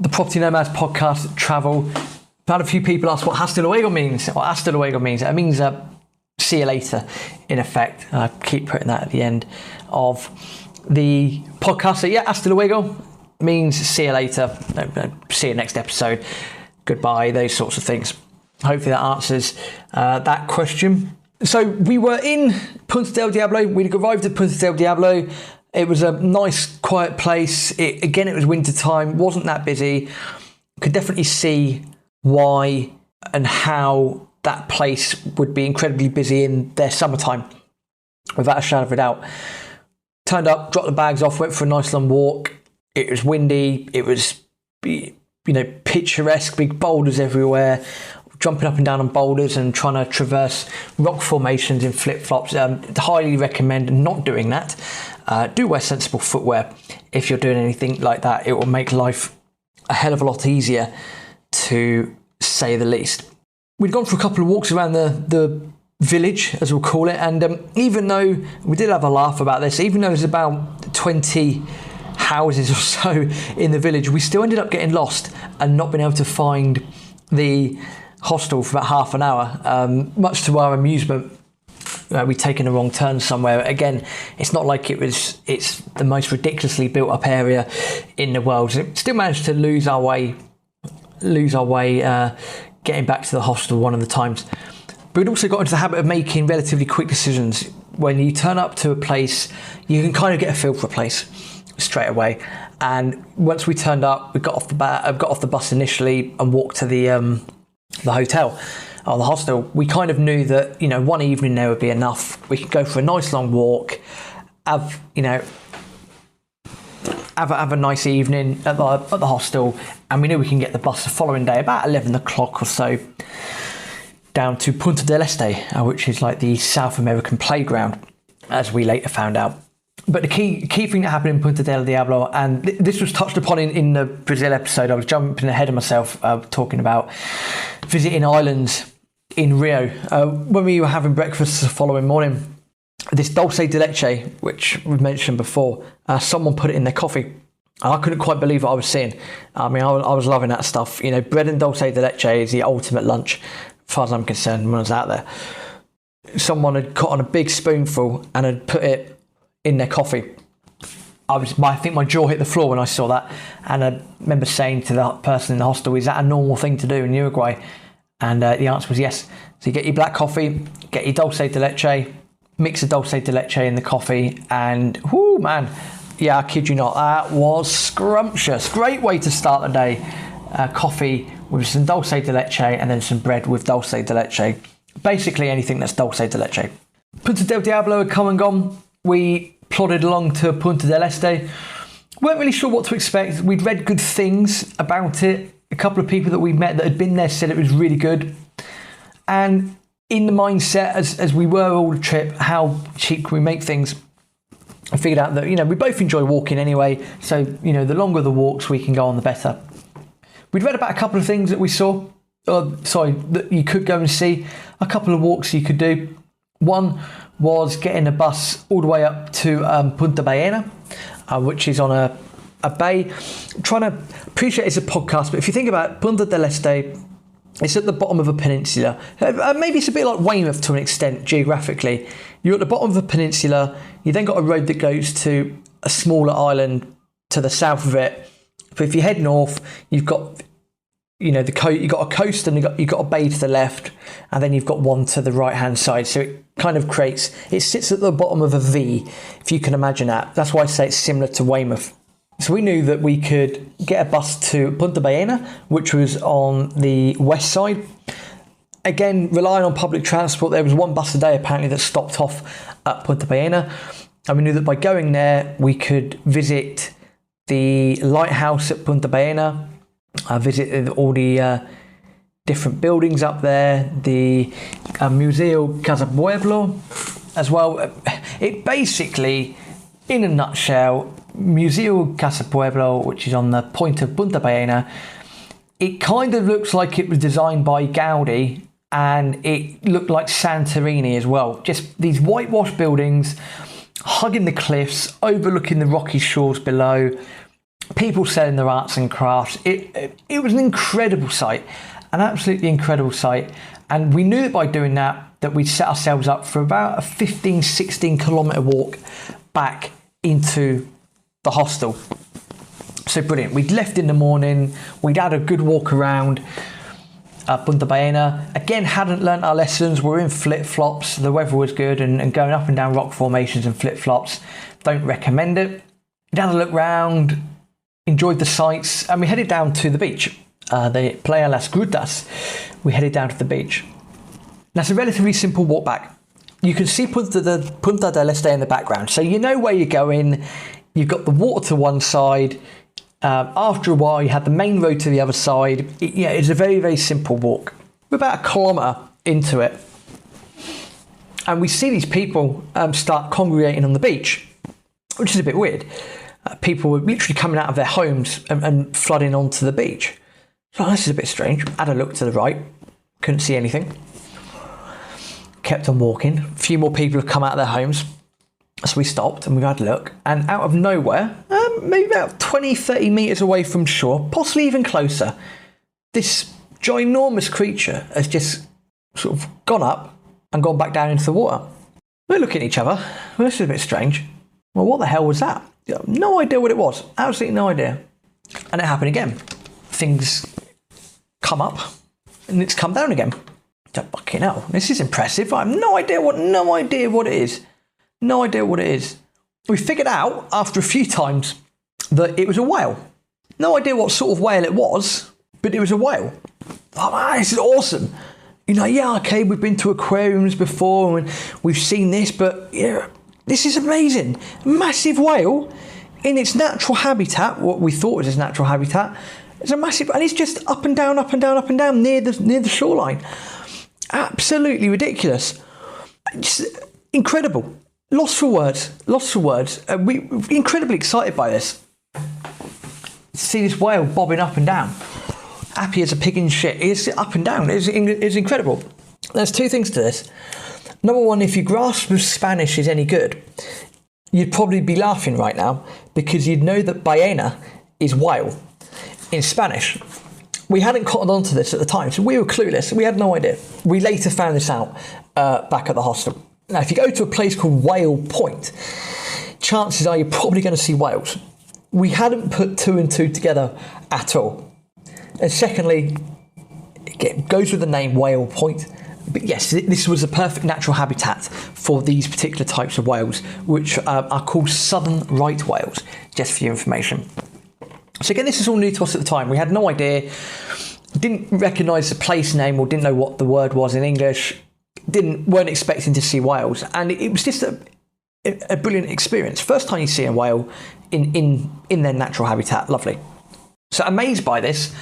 the Property Nomads Podcast travel. I've had a few people ask what hasta luego means. What hasta luego means? It means see you later, in effect. I keep putting that at the end of the podcast. So yeah, hasta luego means see you later. See you next episode. Goodbye, those sorts of things. Hopefully that answers that question. So we were in Punta del Diablo. We'd arrived at Punta del Diablo. It was a nice, quiet place. It was winter time, wasn't that busy. Could definitely see why and how that place would be incredibly busy in their summertime, without a shadow of a doubt. Turned up, dropped the bags off, went for a nice long walk. It was windy. It was, picturesque, big boulders everywhere. Jumping up and down on boulders and trying to traverse rock formations in flip-flops. Highly recommend not doing that. Do wear sensible footwear if you're doing anything like that. It will make life a hell of a lot easier, to say the least. We'd gone for a couple of walks around the village, as we'll call it, and even though we did have a laugh about this, even though there's about 20 houses or so in the village, we still ended up getting lost and not being able to find the hostel for about half an hour, much to our amusement. We'd taken a wrong turn somewhere. Again, it's not like it's the most ridiculously built up area in the world. So still managed to lose our way getting back to the hostel one of the times. But we'd also got into the habit of making relatively quick decisions. When you turn up to a place, you can kind of get a feel for a place straight away. And once we turned up, we got off the bus initially and walked to the hotel or the hostel. We kind of knew that, one evening there would be enough. We could go for a nice long walk, have a nice evening at the hostel, and we knew we can get the bus the following day about 11 o'clock or so down to Punta del Este, which is like the South American playground, as we later found out. But the key thing that happened in Punta del Diablo, and this was touched upon in the Brazil episode, I was jumping ahead of myself, talking about visiting islands in Rio. When we were having breakfast the following morning, this dulce de leche, which we've mentioned before, someone put it in their coffee. And I couldn't quite believe what I was seeing. I mean, I was loving that stuff. Bread and dulce de leche is the ultimate lunch, as far as I'm concerned, when I was out there. Someone had cut on a big spoonful and had put it in their coffee. I think my jaw hit the floor when I saw that, and I remember saying to the person in the hostel, "Is that a normal thing to do in Uruguay?" And the answer was yes. So you get your black coffee, get your dulce de leche, mix the dulce de leche in the coffee, and whoo man, yeah, I kid you not, that was scrumptious. Great way to start the day. Coffee with some dulce de leche and then some bread with dulce de leche. Basically anything that's dulce de leche. Punta del Diablo had come and gone. We plodded along to Punta del Este. Weren't really sure what to expect. We'd read good things about it. A couple of people that we met that had been there said it was really good. And in the mindset, as we were all the trip, how cheap can we make things? I figured out that, we both enjoy walking anyway. So, the longer the walks we can go on, the better. We'd read about a couple of things that we saw. That you could go and see. A couple of walks you could do. One was getting a bus all the way up to Punta Ballena, which is on a bay. I'm trying to appreciate it's a podcast, but if you think about Punta del Este, it's at the bottom of a peninsula. Maybe it's a bit like Weymouth to an extent geographically. You're at the bottom of a peninsula. You then got a road that goes to a smaller island to the south of it. But if you head north, you've got you've got a coast and you've got a bay to the left, and then you've got one to the right hand side. So it kind of it sits at the bottom of a V, if you can imagine that. That's why I say it's similar to Weymouth. So we knew that we could get a bus to Punta Ballena, which was on the west side. Again, relying on public transport, there was one bus a day apparently that stopped off at Punta Ballena. And we knew that by going there, we could visit the lighthouse at Punta Ballena, visit all the different buildings up there, the Museo Casa Pueblo as well. It basically, in a nutshell, Museo Casa Pueblo, which is on the point of Punta Ballena, it kind of looks like it was designed by Gaudi, and it looked like Santorini as well. Just these whitewashed buildings hugging the cliffs, overlooking the rocky shores below. people selling their arts and crafts. It was an incredible sight, an absolutely incredible sight. And we knew that by doing that we'd set ourselves up for about a 15, 16 kilometre walk back into the hostel. So brilliant. We'd left in the morning, we'd had a good walk around Punta Ballena. Again, hadn't learnt our lessons. We're in flip-flops. The weather was good, and going up and down rock formations and flip-flops, don't recommend it. We'd had a look round, enjoyed the sights, and we headed down to the beach. The Playa Las Grutas. We headed down to the beach. Now, it's a relatively simple walk back. You can see Punta del Este in the background, so you know where you're going. You've got the water to one side. After a while, you had the main road to the other side. It's a very, very simple walk. We're about a kilometre into it, and we see these people start congregating on the beach, which is a bit weird. People were literally coming out of their homes and flooding onto the beach. So this is a bit strange. Had a look to the right, couldn't see anything. Kept on walking. A few more people have come out of their homes. So we stopped and we had a look, and out of nowhere, maybe about 20, 30 metres away from shore, possibly even closer, this ginormous creature has just sort of gone up and gone back down into the water. We're looking at each other. Well, this is a bit strange. Well, what the hell was that? No idea what it was. Absolutely no idea. And it happened again. Things come up and it's come down again. Fucking hell, this is impressive. I have no idea what it is. No idea what it is. We figured out after a few times that it was a whale. No idea what sort of whale it was, but it was a whale. Oh man, this is awesome. Okay, we've been to aquariums before and we've seen this, but yeah, this is amazing. Massive whale in its natural habitat, what we thought was its natural habitat. It's a massive, and it's just up and down, up and down, up and down near the shoreline. Absolutely ridiculous. Just incredible. Lost for words. We're incredibly excited by this. See this whale bobbing up and down. Happy as a pig in shit. It's up and down. It's incredible. There's two things to this. Number one, if your grasp of Spanish is any good, you'd probably be laughing right now because you'd know that ballena is whale in Spanish. We hadn't cottoned onto this at the time, so we were clueless. We had no idea. We later found this out back at the hostel. Now, if you go to a place called Whale Point, chances are you're probably going to see whales. We hadn't put two and two together at all. And secondly, it goes with the name Whale Point. But yes, this was a perfect natural habitat for these particular types of whales, which are called southern right whales, just for your information. So again, this is all new to us at the time. We had no idea, didn't recognise the place name or didn't know what the word was in English, weren't expecting to see whales, and it was just a brilliant experience. First time you see a whale in their natural habitat. Lovely. So amazed by this,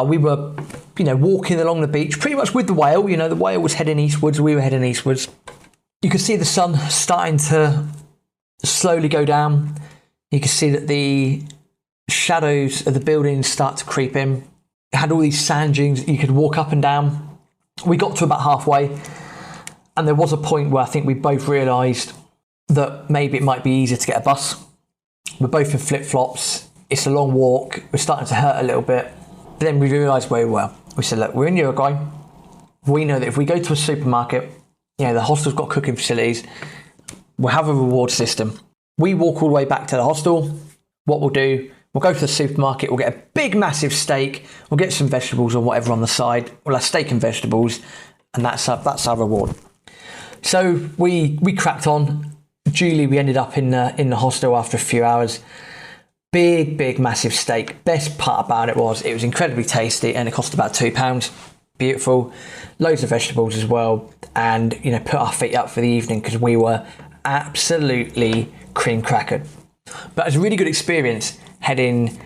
we were walking along the beach pretty much with the whale. The whale was heading eastwards, we were heading eastwards. You could see the sun starting to slowly go down. You could see that the shadows of the buildings start to creep in. It had all these sand dunes you could walk up and down. We got to about halfway, and there was a point where I think we both realised that maybe it might be easier to get a bus. We're both in flip-flops. It's a long walk. We're starting to hurt a little bit. But then we realised where we were. We said, look, we're in Uruguay. We know that if we go to a supermarket, the hostel's got cooking facilities. We'll have a reward system. We walk all the way back to the hostel. What we'll do, we'll go to the supermarket. We'll get a big, massive steak. We'll get some vegetables or whatever on the side. We'll have steak and vegetables, and that's our reward. So we cracked on. Duly, we ended up in the hostel after a few hours. Big, massive steak. Best part about it was incredibly tasty, and it cost about £2. Beautiful. Loads of vegetables as well, and put our feet up for the evening because we were absolutely cream crackered. But it was a really good experience heading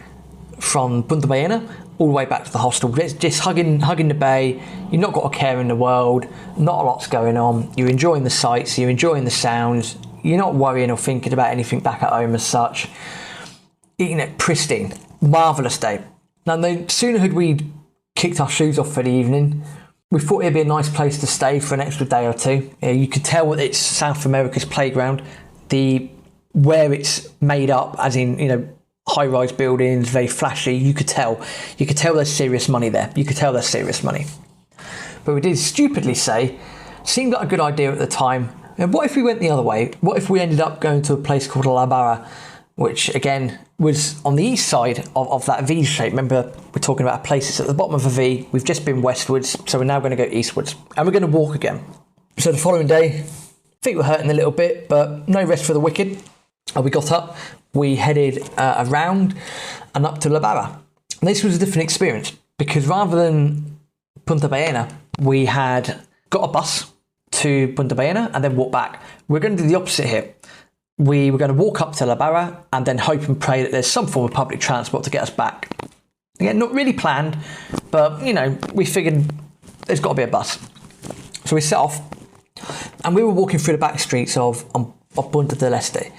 from Punta Ballena all the way back to the hostel, just hugging the bay. You've not got a care in the world, not a lot's going on. You're enjoying the sights, you're enjoying the sounds. You're not worrying or thinking about anything back at home as such. Pristine, marvellous day. Now, no sooner had we kicked our shoes off for the evening, we thought it'd be a nice place to stay for an extra day or two. You could tell that it's South America's playground. Where it's made up, as in, high-rise buildings, very flashy. You could tell there's serious money there. But we did stupidly say, seemed like a good idea at the time. And what if we went the other way? What if we ended up going to a place called La Barra, which again was on the east side of that V shape? Remember, we're talking about a place that's at the bottom of a V. We've just been westwards, so we're now going to go eastwards. And we're going to walk again. So the following day, feet were hurting a little bit, but no rest for the wicked. We got up, we headed around and up to La Barra. And this was a different experience because rather than Punta Ballena, we had got a bus to Punta Ballena and then walk back. We're going to do the opposite here. We were going to walk up to La Barra and then hope and pray that there's some form of public transport to get us back. Again, not really planned, but we figured there's got to be a bus. So we set off and we were walking through the back streets of Punta del Este.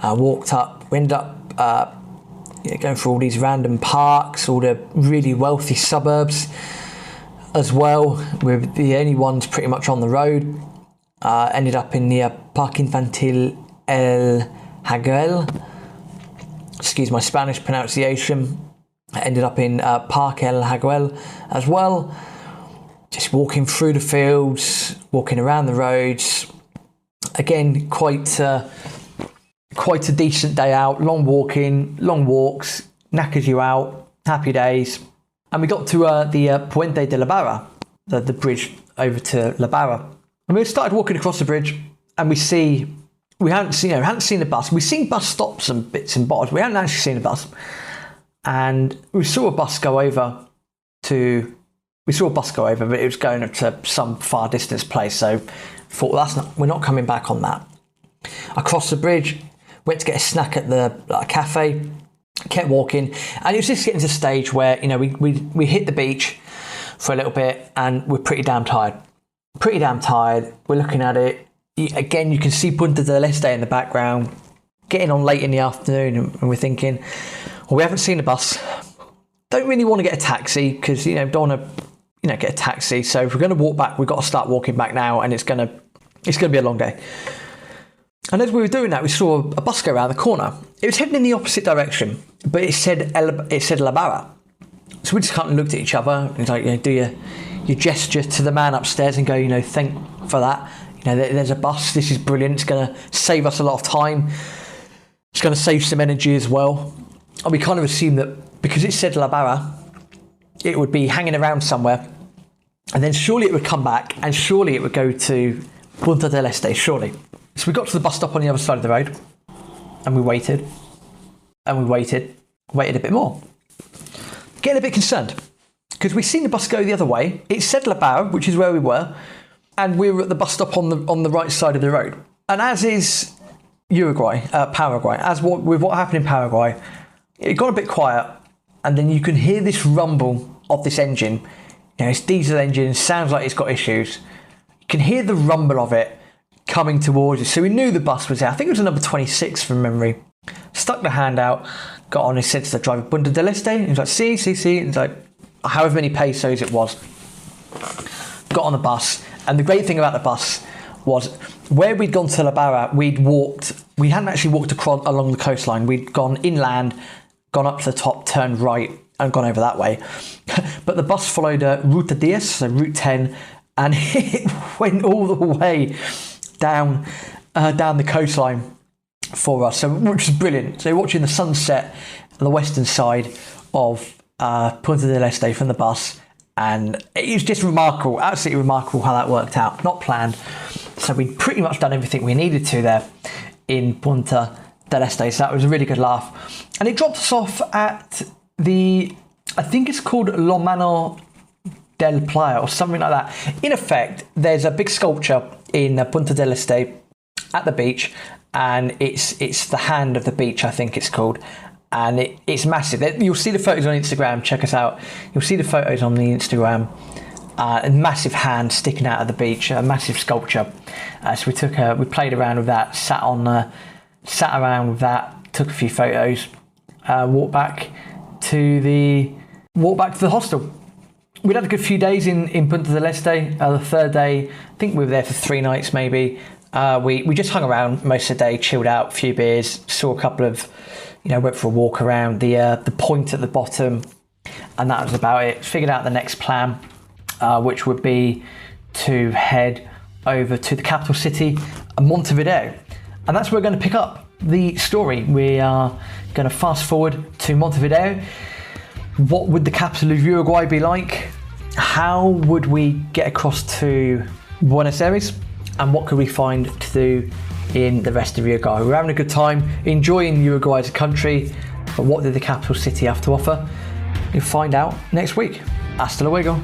Walked up, we ended up going through all these random parks, all the really wealthy suburbs as well. We're the only ones pretty much on the road. Ended up in the Parque Infantil El Hagel. Excuse my Spanish pronunciation. Ended up in Parque El Hagel as well. Just walking through the fields, walking around the roads. Again, quite a decent day out. Long walks, knackers you out. Happy days. And we got to the Puente de la Barra, the bridge over to La Barra. And we started walking across the bridge, and we hadn't seen a bus. We've seen bus stops and bits and bobs. We hadn't actually seen a bus. And we saw a bus go over, but it was going to some far distance place. So thought, well, we're not coming back on that. I crossed the bridge, went to get a snack at the cafe, kept walking, and it was just getting to a stage where we hit the beach for a little bit, and we're pretty damn tired. We're looking at it again. You can see Punta del Este in the background, getting on late in the afternoon, and we're thinking, well, we haven't seen a bus. Don't really want to get a taxi because don't want to get a taxi. So if we're going to walk back, we've got to start walking back now, and it's going to be a long day. And as we were doing that, we saw a bus go around the corner. It was heading in the opposite direction, but it said La Barra. So we just kind of looked at each other. It's like, do your gesture to the man upstairs and go, thank for that. There's a bus. This is brilliant. It's going to save us a lot of time. It's going to save some energy as well. And we kind of assumed that because it said La Barra, it would be hanging around somewhere. And then surely it would come back, and surely it would go to Punta del Este, surely. So we got to the bus stop on the other side of the road, and we waited, waited a bit more. Getting a bit concerned, because we'd seen the bus go the other way. It said La Barra, which is where we were, and we were at the bus stop on the right side of the road. And as is Paraguay, with what happened in Paraguay, it got a bit quiet, and then you can hear this rumble of this engine. It's diesel engine, sounds like it's got issues. You can hear the rumble of it coming towards us. So we knew the bus was there. I think it was a number 26 from memory. Stuck the hand out, got on, and said to the driver, Punta del Este. He was like, see. And it's like, however many pesos it was. Got on the bus. And the great thing about the bus was where we'd gone to La Barra, we hadn't actually walked across along the coastline. We'd gone inland, gone up to the top, turned right, and gone over that way. But the bus followed Ruta 10, so Route 10, and it went all the way down the coastline for us, which was brilliant. So watching the sunset on the western side of Punta del Este from the bus, and it was just remarkable, absolutely remarkable how that worked out. Not planned. So we'd pretty much done everything we needed to there in Punta del Este. So that was a really good laugh. And it dropped us off at I think it's called Lomano del Playa or something like that. In effect, there's a big sculpture in Punta del Este at the beach, and it's the hand of the beach, I think it's called. And it's massive. You'll see the photos on Instagram. Check us out. You'll see the photos on the Instagram. A massive hand sticking out of the beach, a massive sculpture. So we played around with that, sat around with that, took a few photos, walked back to the hostel. We'd had a good few days in Punta del Este. The third day, I think we were there for 3 nights maybe. We just hung around most of the day, chilled out, a few beers, saw a couple of went for a walk around the point at the bottom, and that was about it. Figured out the next plan, which would be to head over to the capital city, Montevideo. And that's where we're going to pick up the story. We are going to fast forward to Montevideo. What would the capital of Uruguay be like? How would we get across to Buenos Aires? And what could we find to do in the rest of Uruguay? We're having a good time, enjoying Uruguay as a country, but what did the capital city have to offer? You'll find out next week. Hasta luego.